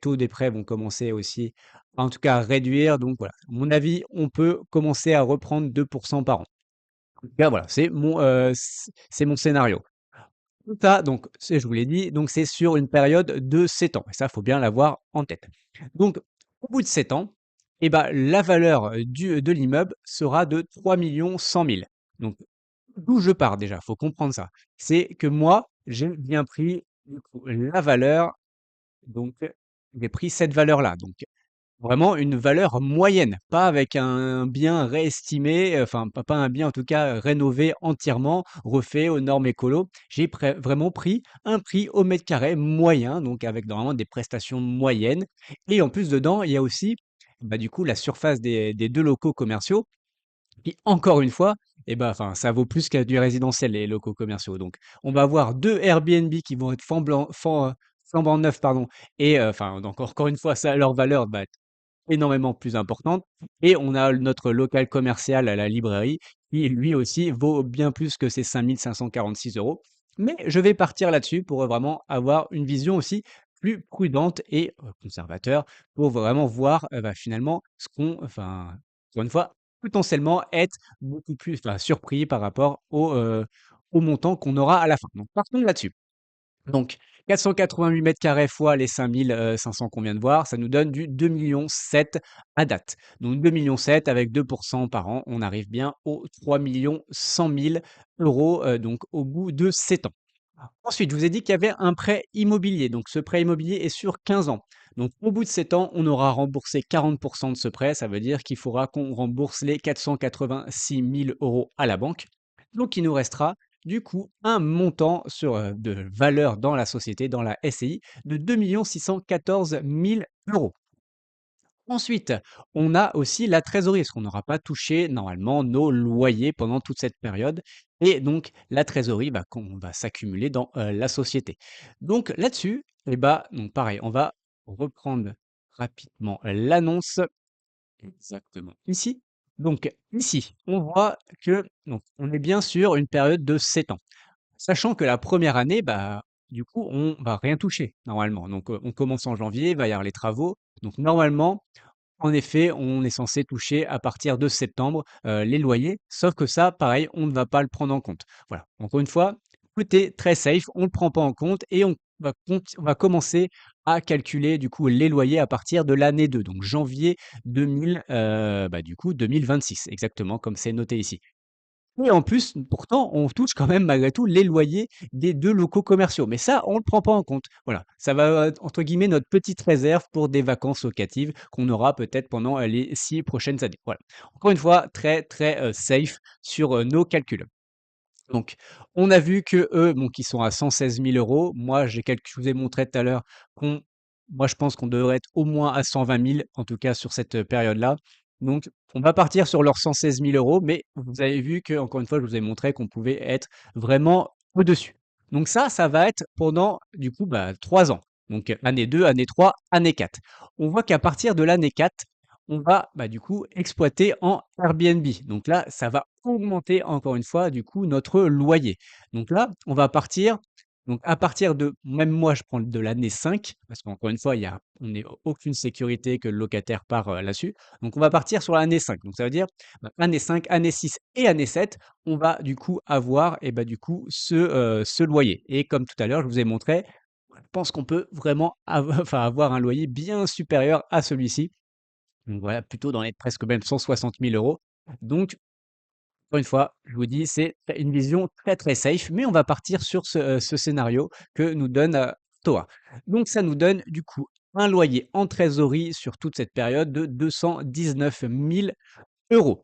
taux des prêts vont commencer aussi, en tout cas, à réduire. Donc voilà, à mon avis, on peut commencer à reprendre 2% par an. En tout cas, voilà, c'est mon scénario. Tout ça, donc, je vous l'ai dit, donc c'est sur une période de 7 ans. Et ça, faut bien l'avoir en tête. Donc, au bout de 7 ans, la valeur de l'immeuble sera de 3 100 000. Donc, d'où je pars déjà, faut comprendre ça. C'est que moi, j'ai bien pris du coup, la valeur, donc j'ai pris cette valeur-là. Donc, vraiment une valeur moyenne, pas avec un bien réestimé, enfin pas un bien en tout cas rénové entièrement, refait aux normes écolo. Vraiment pris un prix au mètre carré moyen, donc avec normalement des prestations moyennes et en plus dedans, il y a aussi, du coup la surface des 2 locaux commerciaux qui encore une fois enfin ça vaut plus que du résidentiel les locaux commerciaux. Donc on va avoir 2 Airbnb qui vont être flambant neufs pardon et enfin donc encore une fois ça leur valeur énormément plus importante et on a notre local commercial à la librairie qui lui aussi vaut bien plus que ces 5 546 €. Mais je vais partir là-dessus pour, vraiment avoir une vision aussi plus prudente et conservateur pour vraiment voir, finalement encore une fois, potentiellement être beaucoup plus, surpris par rapport au montant qu'on aura à la fin. Donc partons là-dessus. Donc 488 mètres carrés fois les 5 500 qu'on vient de voir, ça nous donne du 2,7 millions à date. Donc 2,7 millions avec 2 par an, on arrive bien aux 3 100 000 euros, donc au bout de 7 ans. Ensuite, je vous ai dit qu'il y avait un prêt immobilier. Donc, ce prêt immobilier est sur 15 ans. Donc, au bout de 7 ans, on aura remboursé 40 de ce prêt. Ça veut dire qu'il faudra qu'on rembourse les 486 000 euros à la banque. Donc, il nous restera du coup un montant de valeur dans la société, dans la SCI, de 2 614 000 euros. Ensuite, on a aussi la trésorerie, parce qu'on n'aura pas touché normalement nos loyers pendant toute cette période. Et donc, la trésorerie qu'on va s'accumuler dans la société. Donc là-dessus, eh ben, donc pareil, on va reprendre rapidement l'annonce exactement ici. Donc ici, on voit que donc, on est bien sur une période de 7 ans. Sachant que la première année, du coup, on va rien toucher normalement. Donc, on commence en janvier, il va y avoir les travaux. Donc normalement, en effet, on est censé toucher à partir de septembre, les loyers, sauf que ça, pareil, on ne va pas le prendre en compte. Voilà, encore une fois, tout est très safe, on ne le prend pas en compte et on va commencer à calculer du coup les loyers à partir de l'année 2, donc janvier 2000, du coup 2026, exactement comme c'est noté ici. Et en plus, pourtant, on touche quand même malgré tout les loyers des 2 locaux commerciaux. Mais ça, on ne le prend pas en compte. Voilà, ça va être entre guillemets «notre petite réserve» pour des vacances locatives qu'on aura peut-être pendant, les 6 prochaines années. Voilà. Encore une fois, très, très, safe sur, nos calculs. Donc, on a vu que eux, bon, qui sont à 116 000 euros. Moi, je vous ai montré tout à l'heure qu'on moi, je pense qu'on devrait être au moins à 120 000, en tout cas sur cette période-là. Donc, on va partir sur leurs 116 000 euros, mais vous avez vu que, encore une fois, je vous ai montré qu'on pouvait être vraiment au-dessus. Donc ça va être pendant, du coup, 3 ans. Donc, année 2, année 3, année 4. On voit qu'à partir de l'année 4, on va, du coup, exploiter en Airbnb. Donc là, ça va augmenter encore une fois, du coup, notre loyer. Donc là, on va partir donc à partir de même moi, je prends de l'année 5 parce qu'encore une fois, il y a on n'est aucune sécurité que le locataire part, là-dessus. Donc on va partir sur l'année 5. Donc ça veut dire, année 5, année 6 et année 7, on va du coup avoir et du coup ce loyer et comme tout à l'heure, je vous ai montré, je pense qu'on peut vraiment enfin avoir un loyer bien supérieur à celui-ci. Donc voilà, plutôt dans les presque même 160 000 euros. Donc, encore une fois, je vous dis, c'est une vision très très safe, mais on va partir sur ce scénario que nous donne Toa. Donc ça nous donne du coup un loyer en trésorerie sur toute cette période de 219 000 euros.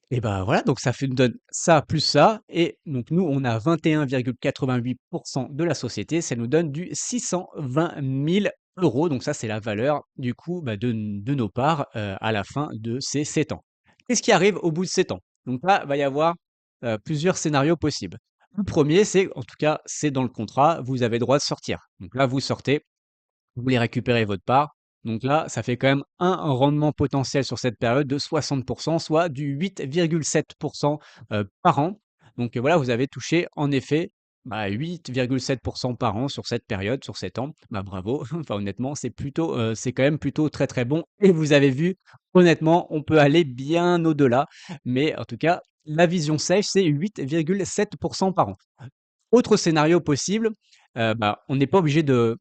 Et voilà, donc ça fait nous donne ça plus ça, et donc nous, on a 21,88% de la société, ça nous donne du 620 000 euros. Donc ça, c'est la valeur du coup, de nos parts, à la fin de ces 7 ans. Qu'est-ce qui arrive au bout de 7 ans? Donc là, il va y avoir, plusieurs scénarios possibles. Le premier, c'est en tout cas, c'est dans le contrat, vous avez droit de sortir. Donc là, vous sortez, vous voulez récupérer votre part. Donc là, ça fait quand même un rendement potentiel sur cette période de 60, soit du 8,7 par an. Donc voilà, vous avez touché en effet 8,7 par an sur cette période, sur 7 ans. Bravo, enfin honnêtement, c'est quand même plutôt très très bon. Et vous avez vu, honnêtement, on peut aller bien au-delà. Mais en tout cas, la vision safe, c'est 8,7 par an. Autre scénario possible, on n'est pas obligé de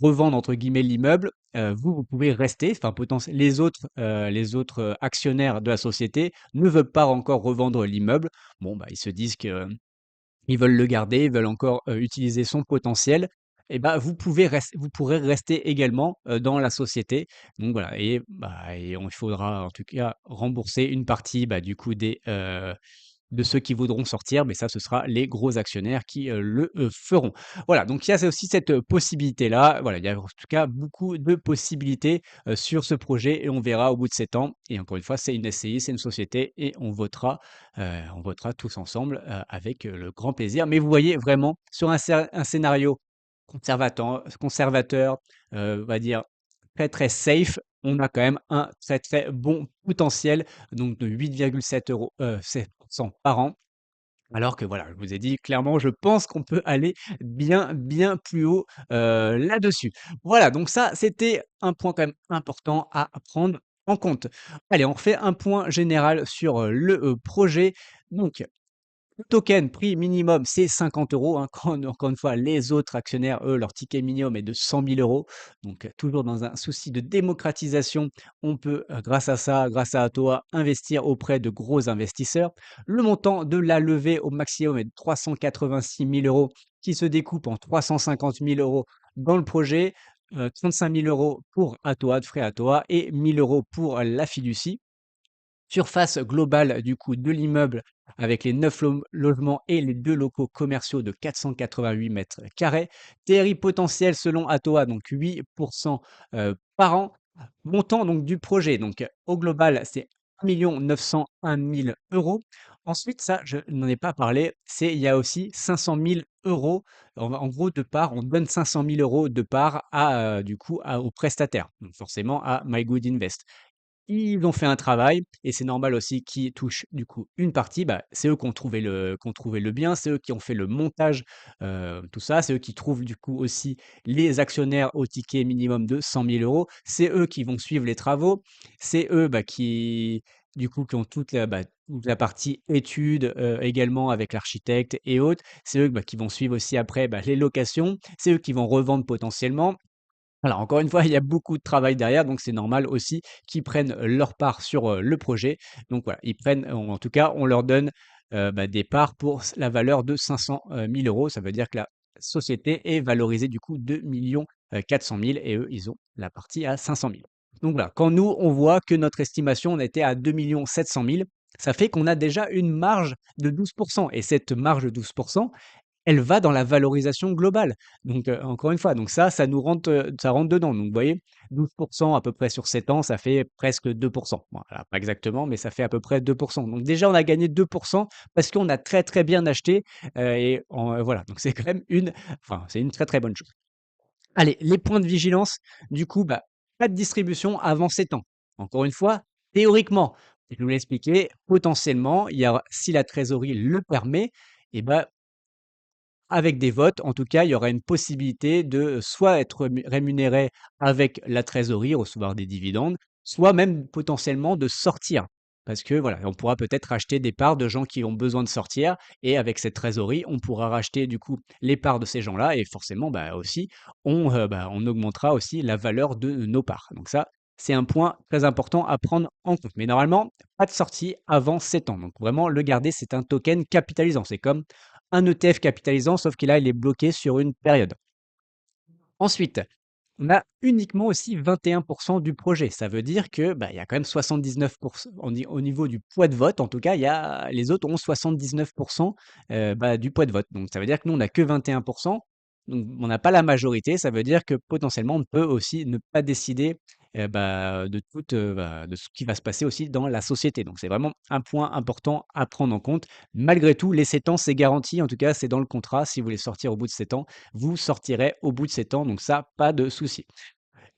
«revendre» entre guillemets l'immeuble, vous pouvez rester, enfin les autres, actionnaires de la société ne veulent pas encore revendre l'immeuble. Bon, ils se disent que ils veulent le garder, ils veulent encore, utiliser son potentiel. Et vous pourrez rester également, dans la société. Donc voilà, et il faudra en tout cas rembourser une partie, du coup de ceux qui voudront sortir, mais ça, ce sera les gros actionnaires qui, le, feront. Voilà, donc il y a aussi cette, possibilité-là. Voilà, il y a en tout cas beaucoup de possibilités, sur ce projet et on verra au bout de 7 ans. Et encore une fois, c'est une SCI, c'est une société et on votera tous ensemble, avec, le grand plaisir. Mais vous voyez vraiment sur un scénario conservateur, on va dire très, très safe, on a quand même un très, très bon potentiel, donc de 8,7 7 par an. Alors que voilà, je vous ai dit clairement, je pense qu'on peut aller bien, bien plus haut, là-dessus. Voilà, donc ça, c'était un point quand même important à prendre en compte. Allez, on refait un point général sur, le, projet. Donc Le token, prix minimum, c'est 50 euros, hein. Encore une fois, les autres actionnaires, eux, leur ticket minimum est de 100 000 euros. Donc, toujours dans un souci de démocratisation, on peut, grâce à ça, grâce à Atoa, investir auprès de gros investisseurs. Le montant de la levée au maximum est de 386 000 euros, qui se découpe en 350 000 euros dans le projet, 35 000 euros pour Atoa, de frais Atoa, et 1 000 euros pour la fiducie. Surface globale du coup de l'immeuble avec les 9 logements et les 2 locaux commerciaux de 488 mètres carrés. TRI potentiel selon Atoa, donc 8% par an. Montant donc du projet, donc au global, c'est 1 901 000 euros. Ensuite, ça, je n'en ai pas parlé, il y a aussi 500 000 euros. En gros, de part, on donne 500 000 euros de part du coup, aux prestataires, donc forcément à My Good Invest. Ils ont fait un travail et c'est normal aussi qu'ils touchent du coup une partie, bah, c'est eux qui ont trouvé le bien, c'est eux qui ont fait le montage, tout ça, c'est eux qui trouvent du coup aussi les actionnaires au ticket minimum de 100 000 euros. C'est eux qui vont suivre les travaux, c'est eux, bah, qui du coup qui ont toute la partie études, également avec l'architecte et autres. C'est eux, bah, qui vont suivre aussi après, bah, les locations, c'est eux qui vont revendre potentiellement. Voilà, encore une fois, il y a beaucoup de travail derrière, donc c'est normal aussi qu'ils prennent leur part sur, le projet. Donc voilà, ils prennent, ou en tout cas, on leur donne, des parts pour la valeur de 500 000 €. Ça veut dire que la société est valorisée du coup 2 400 000 et eux, ils ont la partie à 500 000. Donc voilà, quand nous, on voit que notre estimation, on était à 2 700 000, ça fait qu'on a déjà une marge de 12 et cette marge de 12, elle va dans la valorisation globale. Donc, encore une fois, donc ça nous rentre, ça rentre dedans. Donc vous voyez, 12 à peu près sur 7 ans, ça fait presque 2. Voilà, pas exactement, mais ça fait à peu près 2. Donc déjà, on a gagné 2 parce qu'on a très, très bien acheté, voilà, donc c'est quand même c'est une très, très bonne chose. Allez, les points de vigilance, du coup, bah, pas de distribution avant 7 ans. Encore une fois, théoriquement, je vous l'ai expliqué, potentiellement, il y a si la trésorerie le permet, et ben avec des votes, en tout cas, il y aura une possibilité de soit être rémunéré avec la trésorerie, recevoir des dividendes, soit même potentiellement de sortir. Parce que voilà, on pourra peut-être racheter des parts de gens qui ont besoin de sortir et avec cette trésorerie, on pourra racheter du coup les parts de ces gens-là et forcément bah, aussi on augmentera aussi la valeur de nos parts. Donc ça, c'est un point très important à prendre en compte. Mais normalement, pas de sortie avant 7 ans. Donc vraiment, le garder, c'est un token capitalisant. C'est comme un ETF capitalisant, sauf que là, il est bloqué sur une période. Ensuite, on a uniquement aussi 21% du projet. Ça veut dire que, bah, il y a quand même 79% au niveau du poids de vote. En tout cas, les autres ont 79% du poids de vote. Donc, ça veut dire que nous, on n'a que 21%. Donc, on n'a pas la majorité. Ça veut dire que potentiellement, on peut aussi ne pas décider de ce qui va se passer aussi dans la société. Donc, c'est vraiment un point important à prendre en compte. Malgré tout, les 7 ans, c'est garanti. En tout cas, c'est dans le contrat. Si vous voulez sortir au bout de 7 ans, vous sortirez au bout de 7 ans, donc ça, pas de souci.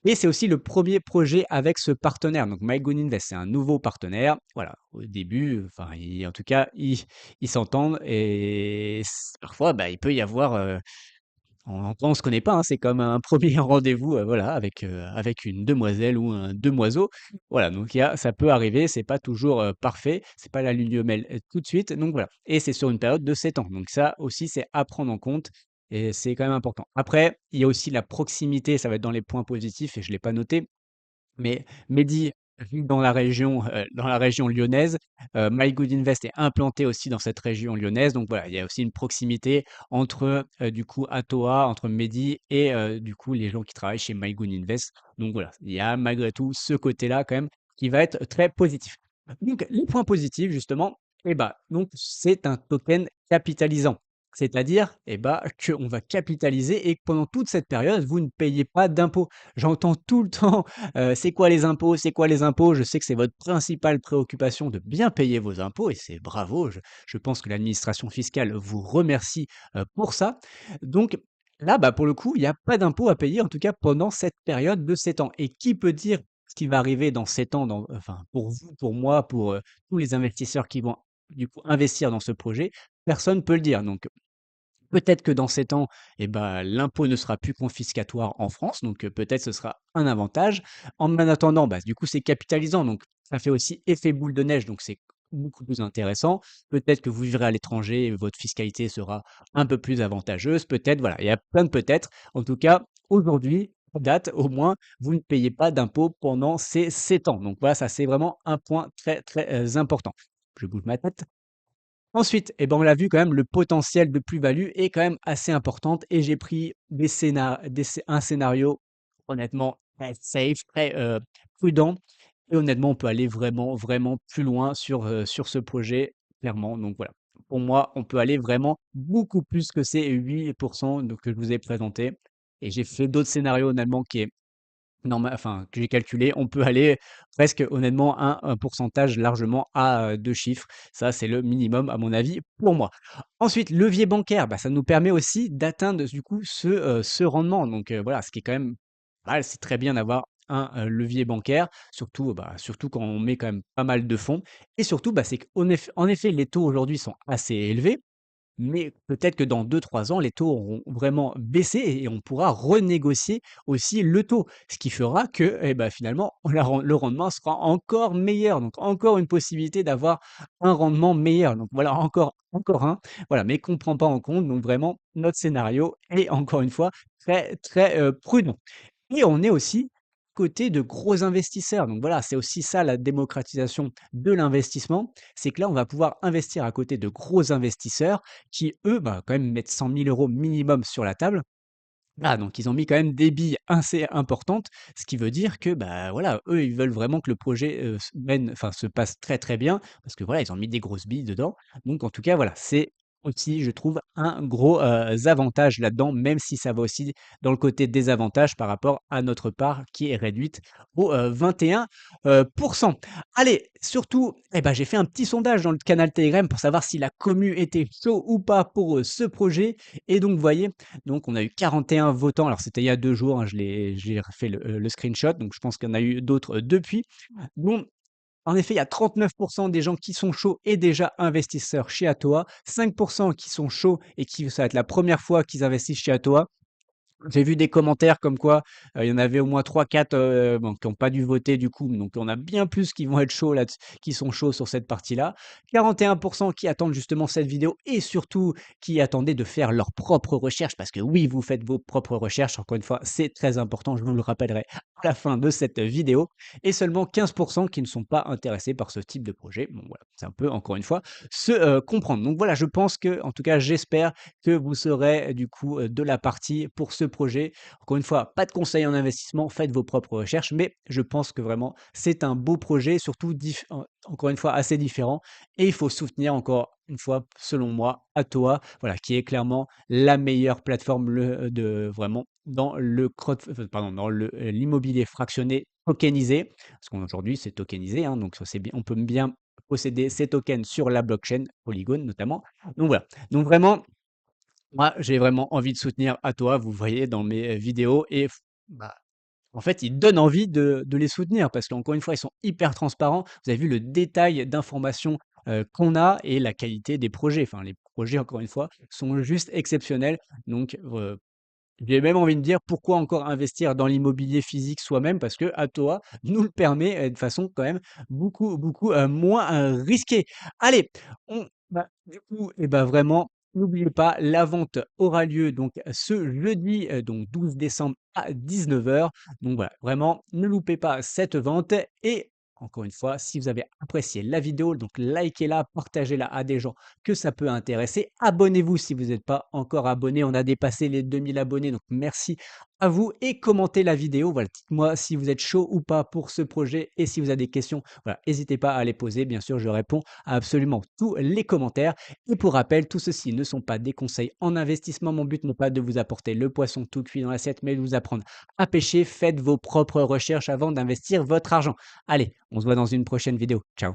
Et c'est aussi le premier projet avec ce partenaire, donc MyGood Invest, c'est un nouveau partenaire. Voilà, au début, enfin, en tout cas, ils s'entendent et parfois, bah, il peut y avoir, on se connaît pas, hein, c'est comme un premier rendez-vous, voilà, avec une demoiselle ou un demoiseau. Voilà, donc ça peut arriver, c'est pas toujours, parfait, c'est pas la lune de miel, tout de suite, donc voilà. Et c'est sur une période de 7 ans, donc ça aussi, c'est à prendre en compte et c'est quand même important. Après, il y a aussi la proximité, ça va être dans les points positifs et je l'ai pas noté, mais Mehdi vit dans la région lyonnaise, My Good Invest est implanté aussi dans cette région lyonnaise, donc voilà, il y a aussi une proximité entre, du coup, Atoa, entre Mehdi et du coup, les gens qui travaillent chez My Good Invest. Donc voilà, il y a malgré tout ce côté-là quand même qui va être très positif. Donc les points positifs justement, donc c'est un token capitalisant. C'est-à-dire, qu'on va capitaliser et que pendant toute cette période, vous ne payez pas d'impôts. J'entends tout le temps c'est quoi les impôts? C'est quoi les impôts? Je sais que c'est votre principale préoccupation de bien payer vos impôts et c'est bravo. Je pense que l'administration fiscale vous remercie, pour ça. Donc là, bah, pour le coup, il y a pas d'impôts à payer, en tout cas pendant cette période de 7 ans. Et qui peut dire ce qui va arriver dans 7 ans, enfin, pour vous, pour moi, pour, tous les investisseurs qui vont, du coup, investir dans ce projet? Personne peut le dire. Donc peut-être que dans 7 ans, l'impôt ne sera plus confiscatoire en France, donc peut-être ce sera un avantage. En attendant, bah, du coup, c'est capitalisant, donc ça fait aussi effet boule de neige, donc c'est beaucoup plus intéressant. Peut-être que vous vivrez à l'étranger et votre fiscalité sera un peu plus avantageuse. Peut-être, voilà, il y a plein de peut-être. En tout cas, aujourd'hui, à date, au moins, vous ne payez pas d'impôts pendant ces 7 ans. Donc voilà, ça c'est vraiment un point très, très important. Je bouge ma tête. Ensuite, eh ben, on l'a vu quand même, le potentiel de plus-value est quand même assez importante et j'ai pris un scénario honnêtement très safe, très prudent et honnêtement, on peut aller vraiment, vraiment plus loin sur ce projet, clairement. Donc voilà, pour moi, on peut aller vraiment beaucoup plus que ces 8% donc que je vous ai présenté et j'ai fait d'autres scénarios honnêtement qui est enfin, que j'ai calculé, on peut aller presque honnêtement un pourcentage largement à 2 chiffres. Ça, c'est le minimum à mon avis pour moi. Ensuite, levier bancaire, bah, ça nous permet aussi d'atteindre du coup ce rendement. Donc, voilà, ce qui est quand même pas mal, c'est très bien d'avoir levier bancaire, surtout, bah, surtout quand on met quand même pas mal de fonds et surtout, bah, c'est en effet, les taux aujourd'hui sont assez élevés. Mais peut-être que dans 2, 3 ans, les taux auront vraiment baissé et on pourra renégocier aussi le taux. Ce qui fera que, eh bah, finalement, le rendement sera encore meilleur. Donc encore une possibilité d'avoir un rendement meilleur. Donc voilà, encore un. Voilà, mais qu'on ne prend pas en compte. Donc vraiment, notre scénario est encore une fois très, très prudent. Et on est aussi côté de gros investisseurs. Donc voilà, c'est aussi ça la démocratisation de l'investissement. C'est que là, on va pouvoir investir à côté de gros investisseurs qui, eux, bah, quand même mettent 100 000 € minimum sur la table. Ah, donc ils ont mis quand même des billes assez importantes, ce qui veut dire que, bah, voilà, eux, ils veulent vraiment que le projet, se passe très, très bien parce que, voilà, ils ont mis des grosses billes dedans. Donc en tout cas, voilà, c'est aussi, je trouve, un gros, avantage là-dedans, même si ça va aussi dans le côté désavantage par rapport à notre part qui est réduite au, 21 Allez, surtout, eh ben, j'ai fait un petit sondage dans le canal Telegram pour savoir si la commu était chaud ou pas pour, ce projet et donc, vous voyez, donc on a eu 41 votants, alors c'était il y a 2 jours, hein, j'ai refait le screenshot, donc je pense qu'il y en a eu d'autres, depuis. Bon, en effet, il y a 39 des gens qui sont chauds et déjà investisseurs chez Atoa, 5 qui sont chauds et qui ça va être la première fois qu'ils investissent chez Atoa. J'ai vu des commentaires comme quoi, il y en avait au moins 3, 4 bon, qui ont pas dû voter du coup, donc on a bien plus qui vont être chauds là qui sont chauds sur cette partie-là. 41 qui attendent justement cette vidéo et surtout qui attendaient de faire leurs propres recherches parce que oui, vous faites vos propres recherches, encore une fois, c'est très important, je vous le rappellerai à la fin de cette vidéo et seulement 15 qui ne sont pas intéressés par ce type de projet. Bon voilà, c'est un peu encore une fois se, comprendre. Donc voilà, je pense que, en tout cas j'espère que vous serez du coup, de la partie pour ce projet. Encore une fois, pas de conseils en investissement, faites vos propres recherches, mais je pense que vraiment c'est un beau projet, surtout encore une fois assez différent et il faut soutenir encore une fois, selon moi, Atoa, voilà, qui est clairement la meilleure plateforme de vraiment dans le pardon, dans l'immobilier fractionné tokenisé. Parce qu'aujourd'hui, c'est tokenisé, hein, donc ça c'est bien, on peut bien posséder ces tokens sur la blockchain Polygon notamment. Donc voilà, donc vraiment moi, j'ai vraiment envie de soutenir Atoa, vous le voyez dans mes, vidéos et bah, en fait, ils donnent envie de les soutenir parce qu'encore une fois, ils sont hyper transparents. Vous avez vu le détail d'informations, qu'on a et la qualité des projets. Enfin, les projets, encore une fois, sont juste exceptionnels. Donc, j'ai même envie de dire: «Pourquoi encore investir dans l'immobilier physique soi-même?» parce que qu'Atoa nous le permet, de façon quand même beaucoup, beaucoup, moins, risquée. Allez, du coup et bah, vraiment, n'oubliez pas, la vente aura lieu donc ce jeudi, donc 12 décembre à 19 h. Donc voilà, vraiment, ne loupez pas cette vente et encore une fois, si vous avez apprécié la vidéo, donc likez-la, partagez-la à des gens que ça peut intéresser. Abonnez-vous si vous n'êtes pas encore abonné. On a dépassé les 2000 abonnés, donc merci à vous et commentez la vidéo. Voilà, dites-moi si vous êtes chaud ou pas pour ce projet et si vous avez des questions, voilà, n'hésitez pas à les poser. Bien sûr, je réponds à absolument tous les commentaires. Et pour rappel, tout ceci ne sont pas des conseils en investissement. Mon but n'est pas de vous apporter le poisson tout cuit dans l'assiette, mais de vous apprendre à pêcher. Faites vos propres recherches avant d'investir votre argent. Allez, on se voit dans une prochaine vidéo. Ciao.